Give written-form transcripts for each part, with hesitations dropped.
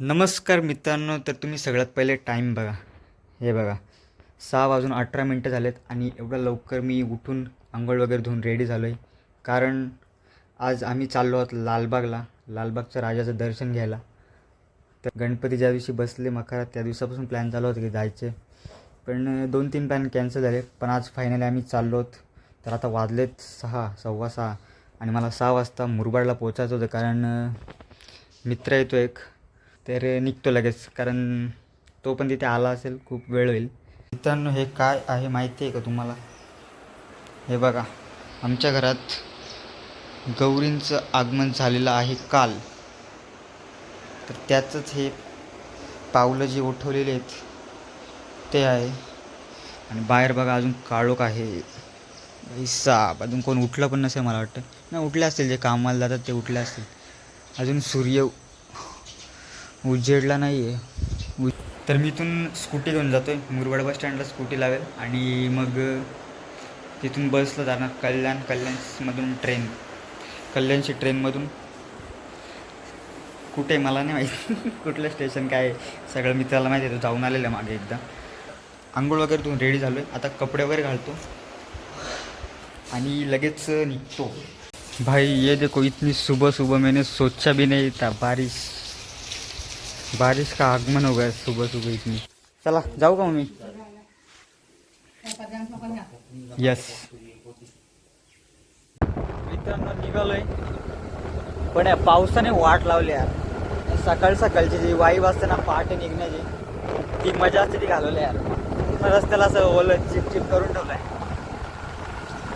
नमस्कार मित्रांनो, तर तुम्ही सगळ्यात पहिले टाईम बघा. हे बघा, 6:18 झालेत आणि एवढं लवकर मी उठून अंघोळ वगैरे धुवून रेडी झालो आहे. कारण आज आम्ही चाललो आहोत लालबागला, लालबागच्या राजाचं दर्शन घ्यायला. तर गणपती ज्या दिवशी बसले मखरात त्या दिवसापासून प्लॅन चालू होतं की जायचे, पण 2-3 प्लॅन कॅन्सल झाले. पण आज फायनली आम्ही चाललो आहोत. तर आता वाजलेत 6, 6:15 आणि मला 6 वाजता मुरबाडला पोचायचं होतं. कारण मित्र येतो एक, तर निघतो लगेच. कारण तो पण तिथे आला असेल, खूप वेळ होईल. मित्रांनो, हे काय आहे माहिती आहे का तुम्हाला? हे बघा, आमच्या घरात गौरींचं आगमन झालेलं आहे काल. तर त्याचंच हे पावलं जे उठवलेले आहेत ते आहे. आणि बाहेर बघा अजून काळोख आहे. साप अजून कोण उठलं पण नसेल मला वाटतं. नाही, उठले असतील, जे कामाला जातात ते उठले असतील. अजून सूर्य उजेडला नाही आहे. तर मी इथून स्कूटी घेऊन जातो आहे. मुरबाड बस स्टँडला स्कूटी लावेल आणि मग तिथून बसला जाणार कल्याणमधून ट्रेन. कल्याणची ट्रेनमधून कुठे मला नाही माहिती कुठलं स्टेशन काय आहे, सगळं मित्राला माहिती आहे. तो जाऊन आलेलं आहे मागे एकदा. आंघोळ वगैरे तुम्ही रेडी झालो आहे. आता कपडे वगैरे घालतो आणि लगेच निघतो. भाई ये देखो, इतनी सुबह सुबह मैंने सोचा भी नहीं था बारिश का आगमन हो गया सुबह सुबह इतनी. चला जाऊ का मम्मी? यस मित्रांनो, निघालोय. पण या पावसाने वाट लावली यार. सकाळची जी वाईब असते ना पहाटे निघण्याची, ती मजा असते ती घालवली यार. रस्त्याला असं ओलं चिपचिप करून ठेवलंय.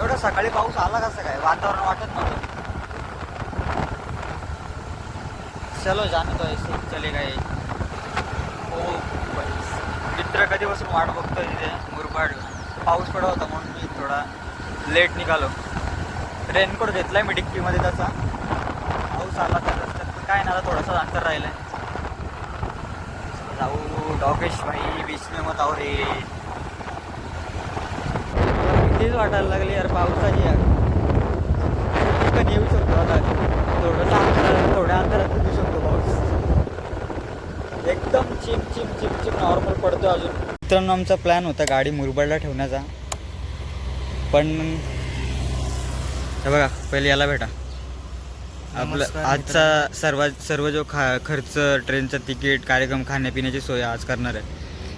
एवढा सकाळी पाऊस आला कसं काय? वातावरण वाटत नव्हतं. चलो जाने तो ऐसे चलेगा ये. हो, मित्र कधीपासून वाट बघतोय तिथे मुरबाडला. पाऊस पडत होता म्हणून मी थोडा लेट निघालो. रेनकोट घेतलाय मी डिक्कीमध्ये त्याचा. पाऊस आला तर रस्त्यात काय ना, थोडंसं अंतर राहिलं आहे. जाऊ डॉगेश भाई, बीच में मत आओ रे. तेच वाटायला लागले यार पावसाची यार. पण येऊ शकतो आता, थोड्या अंतरात येऊ शकतो पाऊस. एकदम चिप नॉर्मल पडतो अजून. मित्रांनो, आमचा प्लॅन होता गाडी मुरबाडला ठेवण्याचा. पण हे बघा, पहिले याला भेटा. आपलं आजचा सर्व जो खर्च, ट्रेनचं तिकीट, कार्यक्रम, खाण्यापिण्याची सोय आज करणार आहे.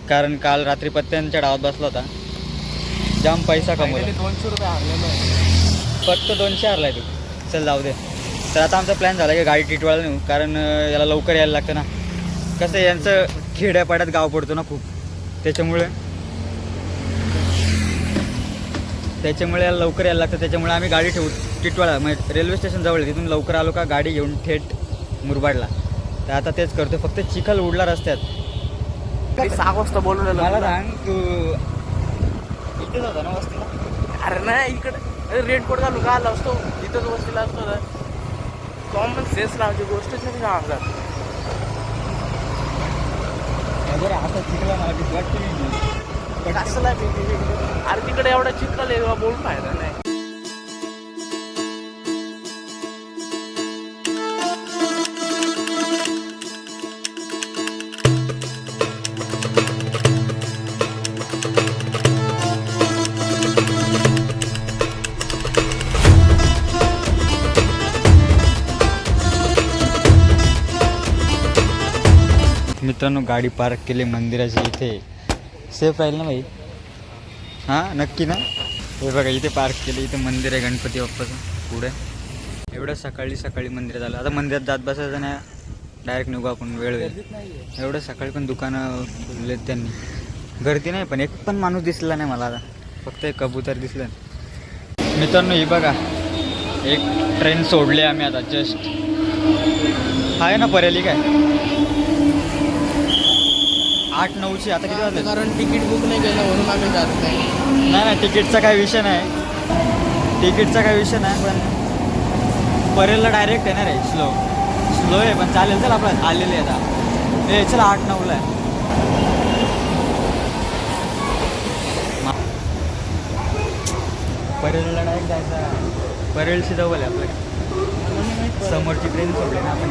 कारण काल रात्री पत्त्यांच्या डावात बसला होता, जाम पैसा कमवला. 200 रुपये हरलेलो आहे. फक्त 200 हरलाय तू. चल जाऊ दे. तर आता आमचा प्लॅन झाला की गाडी टिटवाळा नेऊ. कारण याला लवकर यायला लागतं ना. कसं यांचं खेड्यापाड्यात गाव पडतो ना खूप, त्याच्यामुळे याला लवकर यायला लागतं. त्याच्यामुळे आम्ही गाडी ठेवू टिटवाळा, म्हणजे रेल्वे स्टेशन जवळ. तिथून लवकर आलो का गाडी घेऊन थेट मुरबाडला. तर आता तेच करतो. फक्त चिखल उडला रस्त्यात. 6 वाजता बोलवलेलं मला सांग, तू इथेच होता ना वस्तीला? अरे नाही, इकडे रेनकोट घालून का आला असतो? इथंच वस्तीला असतो ना. कॉमन सेन्स नावाची गोष्टच नाही का अंगात. बरं, आता चिखला मला भीती वाटते मी. कसं नाही भीती? अरे तिकडे एवढा चिखल आहे, बोलून फायदा नाही. मित्रांनो, गाडी पार्क केली मंदिराची इथे. सेफ राहील ना भाई? हां, नक्की ना? हे बघा, इथे पार्क केली. इथे मंदिर आहे गणपती बाप्पाचं पुढे. एवढं सकाळी मंदिर झालं. आता मंदिरात जात बसायचं नाही, डायरेक्ट निघू आपण, वेळ होईल. एवढं सकाळी पण दुकानं खुललेत त्यांनी. गर्दी नाही, पण एक पण माणूस दिसला नाही मला आता. फक्त एक कबूतर दिसलं. मित्रांनो, ही बघा, एक ट्रेन सोडली आम्ही आता जस्ट. आहे ना परेली काय 8-9ची. आता किती वाजले? कारण तिकीट बुक नाही केलं म्हणून आम्ही जात नाही. नाही, तिकीटचा काही विषय नाही. पण परेलला डायरेक्ट येणार आहे. स्लो आहे पण चालेल. चल आपण आलेले आहे आता. हे चला 8-9ला आहे. परेलला डायरेक्ट जायचं. परेलची जवळ आहे आपल्याकडे. समोरची ट्रेन सोडली ना आपण.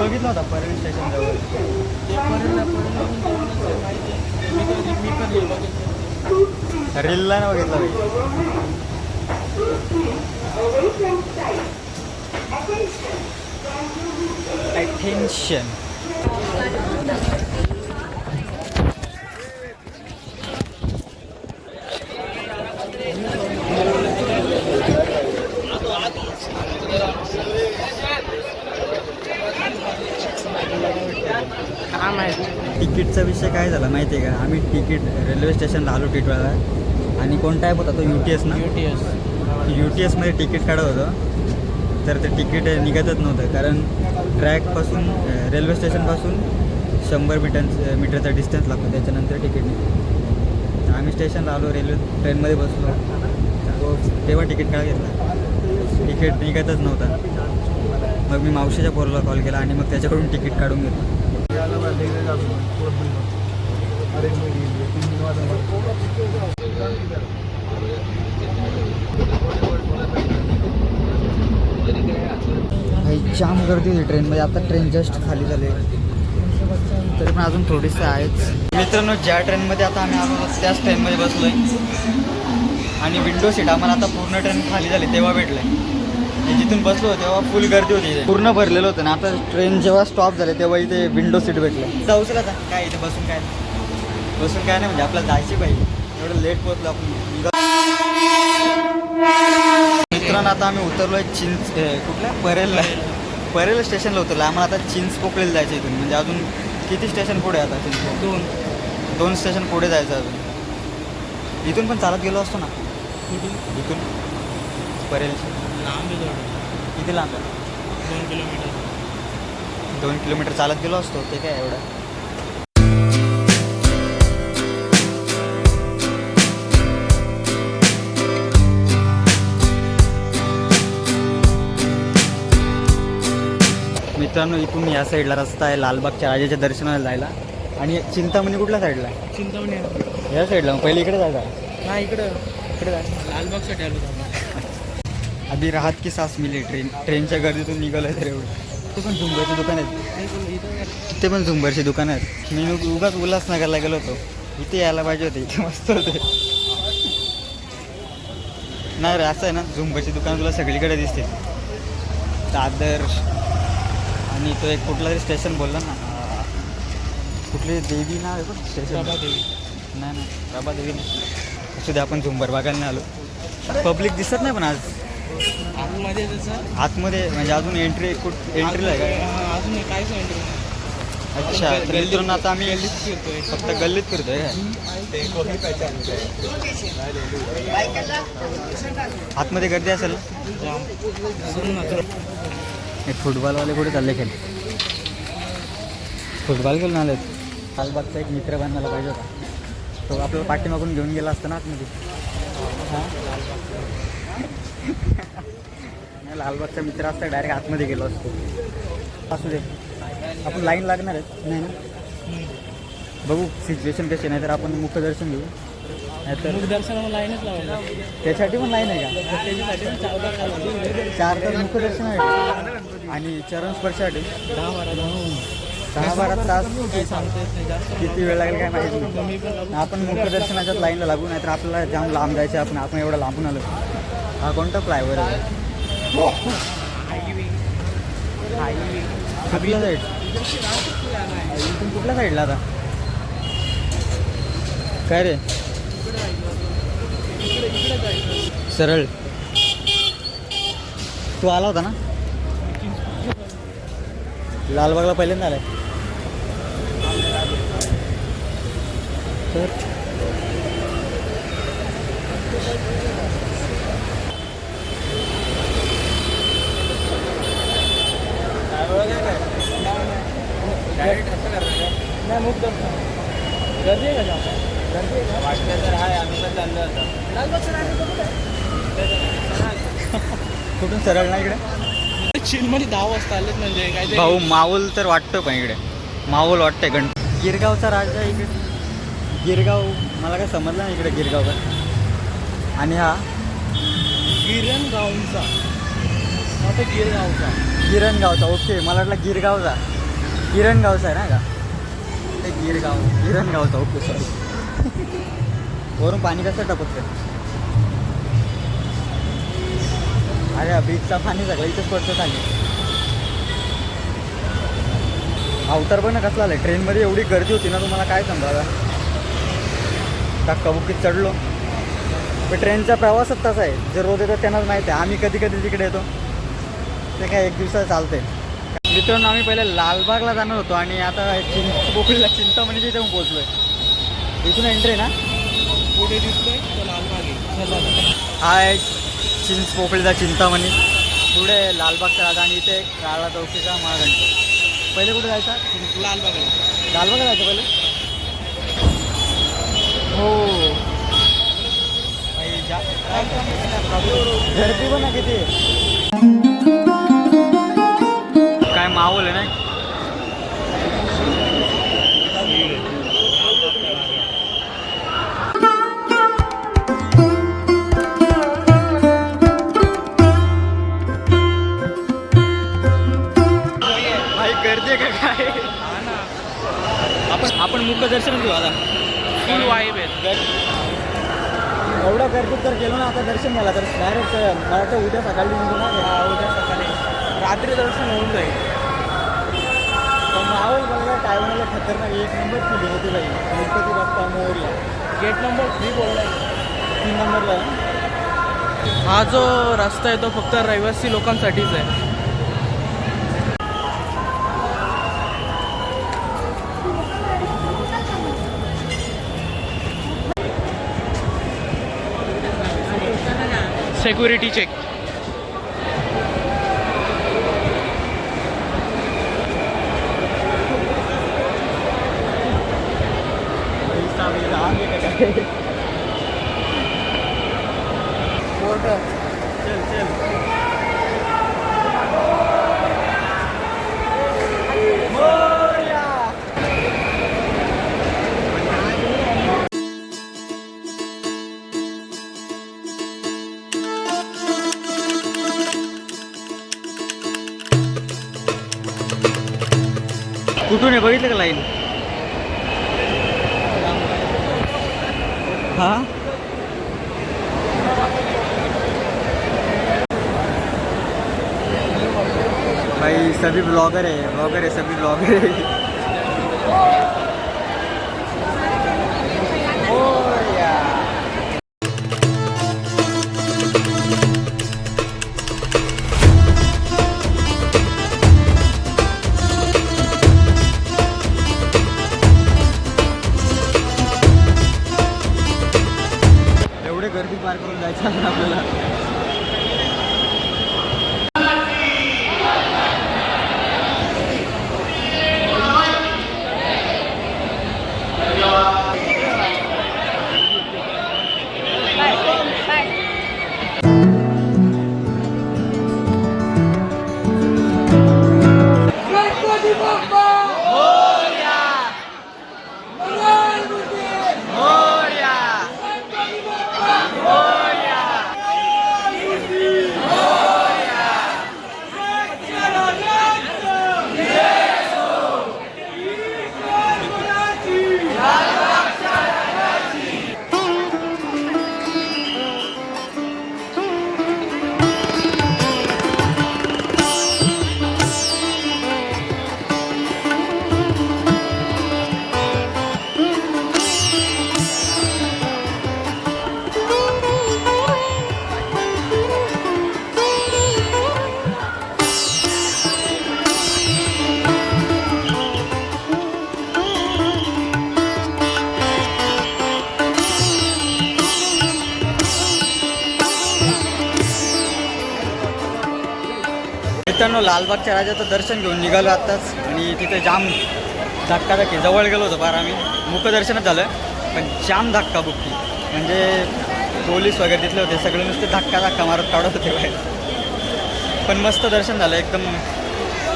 बघितलं होता परेल स्टेशन जवळ. ते माहिती आहे. मी पण हे बघितलं. रीलला नाही बघितलं बाई. अटेन्शन. काय माहिती. तिकीटचा विषय काय झाला माहिती आहे का? आम्ही तिकीट रेल्वे स्टेशनला आलो टिटवाळा आणि कोणता ॲप होता तो UTS ना. UTSमध्ये तिकीट काढत होतं तर ते तिकीट निघतच नव्हतं कारण ट्रॅकपासून रेल्वे स्टेशनपासून 100 मीटरचा डिस्टन्स लागतो त्याच्यानंतर तिकीट निघतं. आम्ही स्टेशनला आलो रेल्वे ट्रेनमध्ये बसलो तेव्हा तिकीट काढा घेतला. तिकीट निघतच नव्हता. मग मी मावशीच्या पोराला कॉल केला आणि मग त्याच्याकडून तिकीट काढून घेतलं. जाम गर्दी होती ट्रेनमध्ये. आता ट्रेन जस्ट खाली झाली तरी पण अजून थोडीशी आहेच. मित्रांनो ज्या ट्रेनमध्ये आता आम्ही आलो त्याच ट्रेनमध्ये बसलो आहे आणि विंडो सीट आम्हाला आता पूर्ण ट्रेन खाली झाली तेव्हा भेटलं आहे. जिथून बसलो तेव्हा फुल गर्दी होती इथे. पूर्ण भरलेलं होतं ना. आता ट्रेन जेव्हा स्टॉप झाले तेव्हा इथे विंडो सीट भेटलं. जाऊच आता काय इथे बसून काय नाही म्हणजे आपल्याला जायची पाहिजे. एवढं लेट पोहोचलो आपण. मित्रांनो आता आम्ही उतरलो आहे कुठल्या परेल स्टेशनला उतरलो. आम्हाला आता चिंचपोकळीला जायचं इथून. म्हणजे अजून किती स्टेशन पुढे आता? दोन स्टेशन पुढे जायचं अजून. इथून पण चालत गेलो असतो ना. इथून परेल किती लांब आहे? 2 किलोमीटर. 2 किलोमीटर चालत गेलो असतो. ते काय एवढं. मित्रांनो इथून या साईडला रस्ता आहे लालबागच्या राजाच्या दर्शनाला जायला. आणि चिंतामणी कुठल्या साईडला? चिंतामणी या साईडला. पहिले इकडे जायचं. नाही इकडे जायचं. लालबागसाठी आलो. आधी राहत की सास मिली. ट्रेनच्या गर्दीतून निघालं तर एवढं. ते पण झुंबरची दुकान आहेत. इथे पण झुंबरची दुकान आहेत. मी उगाच उल्हासनगरला गेलो होतो. इथे यायला पाहिजे होते. इथे मस्त होते. नाही रे असं आहे ना झुंबरची दुकान तुला सगळीकडे दिसते. दादर आणि तो एक कुठला तरी स्टेशन बोलला ना. कुठली देवी नाव आहे पण स्टेशन. प्रभादेवी. नाही प्रभादेवी नाही. असू दे आपण झुंबर बघायला नाही आलो. पब्लिक दिसत नाही पण आज आतमध्ये तसं आतमध्ये म्हणजे अजून एंट्रीला आहे का? अजून काहीच एंट्री नाही. अच्छा तर मित्रांनो आता आम्ही फक्त गल्लीत फिरतोय आतमध्ये गर्दी असेल. हे फुटबॉलवाले कुठे चालले खेळ? फुटबॉल खेळून आलेत. लालबागचा एक मित्र बनायला पाहिजे होता. तो आपल्याला पाठीमागून घेऊन गेला असता ना आतमध्ये. लालबागचा मित्र असता डायरेक्ट आतमध्ये गेलो असतो. असू दे आपण लाईन लागणार आहे नाही ना. बघू सिच्युएशन कशी. नाही तर आपण मुखदर्शन घेऊ. नाहीतर दर्शनाला लाईनच लावलं. त्याच्यासाठी पण लाईन आहे का? त्याच्यासाठी 4 तास मुखदर्शन आहे आणि चरण स्पर्शासाठी 10-12 तास. किती वेळ लागेल काय माहिती नाही. आपण मुखदर्शनाच्याच लाईनला लागू. नाहीतर आपल्याला जाम लांब जायचं. आपण एवढं लांबून आलो. हा कोणता फ्लायओव्हर आहे? कुठल्या साईड? इथून कुठल्या साईडला आता काय रे? सरळ तू आला होता ना लालबागला पहिल्यांदा आलाय तर नाही मुक्त गर्दी आहे का जास्त? गर्दी वाटलं तर आहे. आम्ही पण चाललो होतो. कुठून सरळ ना इकडे चिलमध्ये 10 वाजता आलेत म्हणजे काय भाऊ माऊल तर वाटतं पण इकडे माऊल वाटतंय. गिरगावचा राजा इकडे. गिरगाव मला काय समजलं नाही इकडे गिरगावचा. आणि हा गिरणगावचा. गिरणगावचा. ओके मला वाटलं गिरगावचा. गिरणगावचा आहे ना का ते गिरणगावचा ओके सॉरी वरून पाणी कसं टपकतं अरे बीचचा पाणी सगळं इथंच पडतं खाली अवतार पण कसला आलं ट्रेनमध्ये एवढी गर्दी होती ना तुम्हाला काय सांगायला धक्काबुक्कीत चढलो पण ट्रेनचा प्रवासच तसा आहे जे रोज येतात त्यांनाच माहिती आहे आम्ही कधी कधी तिकडे येतो ते काय एक दिवसात चालते मित्रांनो आम्ही पहिले लालबागला जाणार होतो आणि आता चिंचपोकळीला चिंतामणीच्या इथे पोहोचलो आहे इथून एंट्री ना पुढे दिसतोय तो लालबाग आहे हा आहे चिंचपोकळीचा चिंतामणी पुढे लालबागचा राजा आणि इथे काळा चौकीचा महागणपती पहिले कुठे जायचा लालबाग आहे लालबागला जायचं पहिले हो गर्दी पण ना किती काय माहोल आहे ना भाई गर्दी आहे का काय हा ना आपण मुखदर्शन घेऊ आता फुल वाईब आहे एवढ्या गर्दीत जर गेलो ना आता दर्शन झाला तर डायरेक्ट मला वाटतं उद्या सकाळी निघू ना उद्या सकाळी रात्री दर्शन होऊन जाईल पण माहोल बघा टायमाला खतरनाक एक नंबर फील होती बाई गणपती बाप्पा मोरया गेट नंबर 3 बोललाय 3 नंबरला आहे. हा जो रस्ता आहे तो फक्त रहिवासी लोकांसाठीच आहे सिक्युरिटी चेक पैसा बिसा आगे का काय पोर्टर चल चल मोरया कुठून आहे बघितलं का लाईन हा भाई सभी ब्लॉगर है सभी ब्लॉगर है मोरया एवढे गर्दी पार करून जायचं आहे आपल्याला मित्रांनो लालबागच्या राजाचं दर्शन घेऊन निघालो आत्ताच आणि तिथे जाम धक्काधक्की जवळ गेलो होतो फार आम्ही मुखदर्शनच झालं पण जाम धक्काबुक्की म्हणजे पोलीस वगैरे तिथले होते सगळे नुसते धक्का मारत काढत होते बाहेर पण मस्त दर्शन झालं एकदम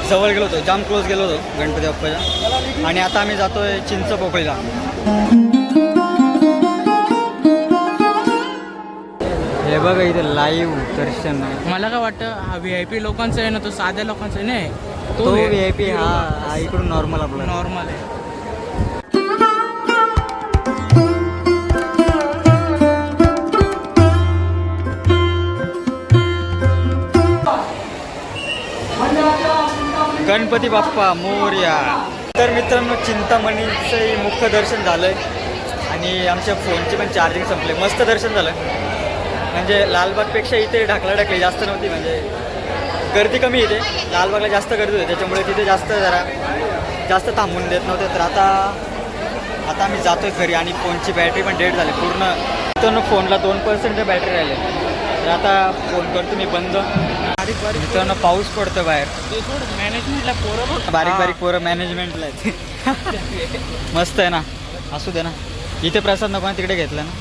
जवळ गेलो होतो जाम क्लोज गेलो होतो गणपती बाप्पाच्या आणि आता आम्ही जातोय चिंचपोकळीला हे बघा इथे लाईव्ह दर्शन आहे मला काय वाटतं हा VIP लोकांचा आहे ना तो साध्या लोकांचा आहे नाही तो VIP हा इकडून नॉर्मल आपला. नॉर्मल आहे. गणपती बाप्पा मोरया. तर मित्रांनो चिंतामणीचं मुख्य दर्शन झालं आणि आमच्या फोनची पण चार्जिंग संपले. मस्त दर्शन झालं. म्हणजे लालबागपेक्षा इथे ढकलाढकली जास्त नव्हती. म्हणजे गर्दी कमी इथे. लालबागला जास्त गर्दी होती त्याच्यामुळे तिथे जास्त थांबून देत नव्हते. तर आता आम्ही जातो आहे घरी आणि फोनची बॅटरी पण डेड झाली पूर्ण. मित्रांनो फोनला 2% बॅटरी राहिले. तर आता फोन करतो मी बंद. मित्रांनो पाऊस पडतो बाहेर. मॅनेजमेंटला पोरं बारीक पोरं मॅनेजमेंटला आहेत. मस्त आहे ना. असू दे ना. इथे प्रसाद नको ना तिकडे घेतला ना.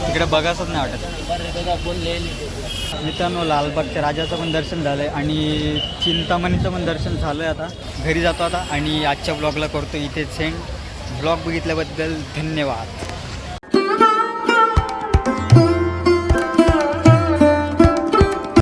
तिकडे बघासच नाही वाटत. मित्रांनो लालबागच्या राजाचं पण दर्शन झालं आहे आणि चिंतामणीचं पण दर्शन झालं आहे. आता घरी जातो आता आणि आजच्या ब्लॉगला करतो इथे सेंड. ब्लॉग बघितल्याबद्दल धन्यवाद.